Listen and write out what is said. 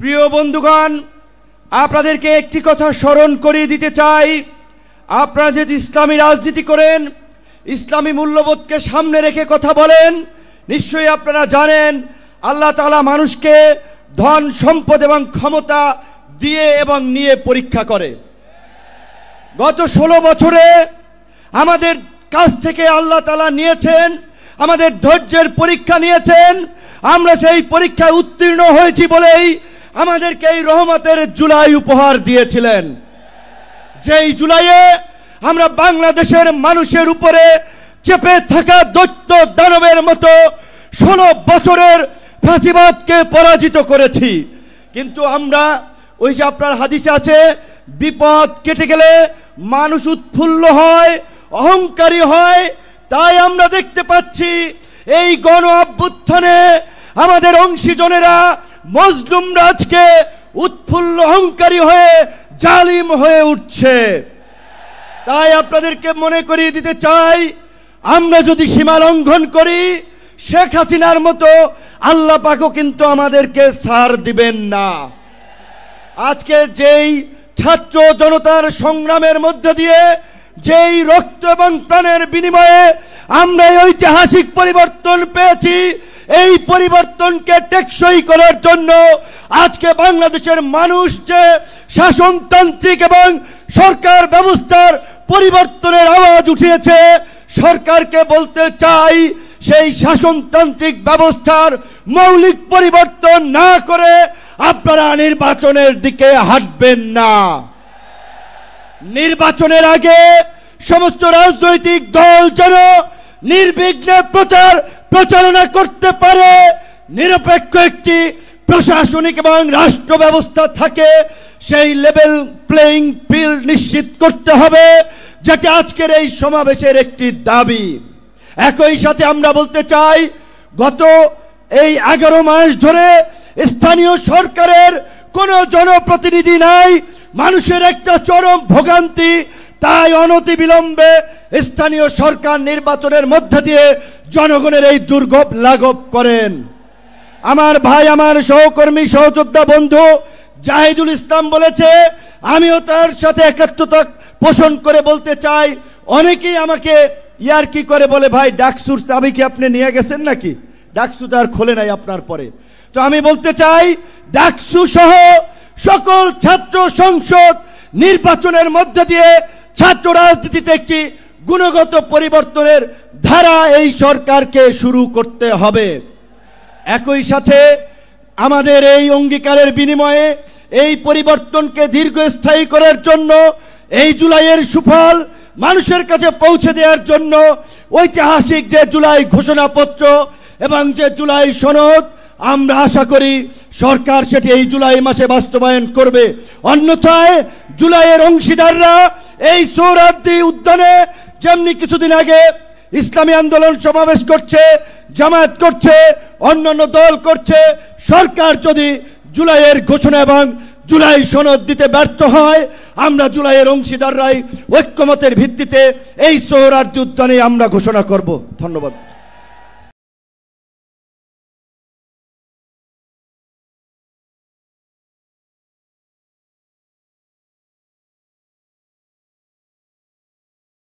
প্রিয় বন্ধুগণ, আপনাদেরকে একটি কথা স্মরণ করিয়ে দিতে চাই। আপনারা যদি ইসলামী রাজনীতি করেন, ইসলামী মূল্যবোধকে সামনে রেখে কথা বলেন, নিশ্চয়ই আপনারা জানেন আল্লাহ তাআলা মানুষকে ধন সম্পদ এবং ক্ষমতা দিয়ে এবং নিয়ে পরীক্ষা করে। গত 16 বছরে আমাদের কাছ থেকে আল্লাহ তাআলা নিয়েছেন, আমাদের ধৈর্যের পরীক্ষা নিয়েছেন। আমরা সেই পরীক্ষায় উত্তীর্ণ হয়েছি বলেই আমাদেরকে এই রহমতের জুলাই উপহার দিয়েছিলেন। যেই জুলাইয়ে আমরা বাংলাদেশের মানুষের উপরে চেপে থাকা দৈত্য দানবের মতো 16 বছরের ফাঁসিবাদকে পরাজিত করেছি। কিন্তু আমরা ওই যে আপনার হাদিসে আছে, বিপদ কেটে গেলে মানুষ উৎফুল্ল হয়, অহংকারী হয়। তাই আমরা দেখতে পাচ্ছি এই গণ অভ্যুত্থানে আমাদের অংশীজনেরা মজলুম রাজকে উৎফুল্ল অহংকারী হয়ে জালিম হয়ে উঠছে। তাই আপনাদেরকে মনে করিয়ে দিতে চাই, আমরা যদি সীমা লঙ্ঘন করি, শেখ হাসিনার মতো আল্লাহ পাকও কিন্তু আমাদেরকে ছাড় দিবেন না। আজকে যেই ছাত্র জনতার সংগ্রামের মধ্য দিয়ে, যেই রক্ত এবং প্রাণের বিনিময়ে আমরা এই ঐতিহাসিক পরিবর্তন পেয়েছি, এই পরিবর্তনকে টেকসই করার জন্য আজকে বাংলাদেশের মানুষ যে শাসনতান্ত্রিক এবং সরকার ব্যবস্থার পরিবর্তনের আওয়াজ উঠিয়েছে, সরকারকে বলতে চাই সেই শাসনতান্ত্রিক ব্যবস্থার মৌলিক পরিবর্তন না করে আপনারা নির্বাচনের দিকে হাঁটবেন না। নির্বাচনের আগে সমস্ত রাজনৈতিক দল যেন নির্বিঘ্নে প্রচারণা করতে পারে, নিরপেক্ষ একটি প্রশাসনিক এবং রাষ্ট্র ব্যবস্থা থাকে, সেই লেভেল প্লেইং ফিল্ড নিশ্চিত করতে হবে, যেটা আজকের এই সমাবেশের একটি দাবি। একই সাথে আমরা বলতে চাই, গত এই 11 মাস ধরে স্থানীয় সরকারের কোনো জনপ্রতিনিধি নাই, মানুষের একটা চরম ভোগান্তি। তাই অনতিবিলম্বে স্থানীয় সরকার নির্বাচনের মধ্য দিয়ে জনগণের এই দুর্ভোগ লাঘব করেন। আমার ভাই, আমার সহকর্মী, সহযোদ্ধা বন্ধু জাহিদুল ইসলাম বলেছে, আমিও তার সাথে একাত্মতা পোষণ করে বলতে চাই। অনেকেই আমাকে ইয়ার্কি করে বলে, ভাই ডাকসুর চাবি কি আপনি নিয়ে গেছেন নাকি? ডাকসু তো আর খোলে নাই আপনার পরে। তো আমি বলতে চাই, ডাকসু সহ সকল ছাত্র সংসদ নির্বাচনের মধ্য দিয়ে ছাত্র রাজনীতিতে একটি গুণগত পরিবর্তনের ধারা এই সরকারকে শুরু করতে হবে। একই সাথে আমাদের এই অঙ্গীকারের বিনিময়ে এই পরিবর্তনকে দীর্ঘস্থায়ী করার জন্য, এই জুলাইয়ের সুফল মানুষের কাছে পৌঁছে দেওয়ার জন্য ঐতিহাসিক যে জুলাই ঘোষণাপত্র এবং যে জুলাই সনদ, আমরা আশা করি সরকার সেটি এই জুলাই মাসে বাস্তবায়ন করবে। অন্যথায় জুলাইয়ের অংশীদাররা এই সোহরাওয়ার্দী উদ্যানে যেমনি কিছুদিন আগে ইসলামী আন্দোলন সমাবেশ করছে, জামায়াত করছে, অন্যান্য দল করছে, সরকার যদি জুলাইয়ের ঘোষণা এবং জুলাই সনদ দিতে ব্যর্থ হয়, আমরা জুলাইয়ের অংশীদাররাই ঐক্যমতের ভিত্তিতে এই সোহরাওয়ার্দী উদ্যানে আমরা ঘোষণা করব। ধন্যবাদ।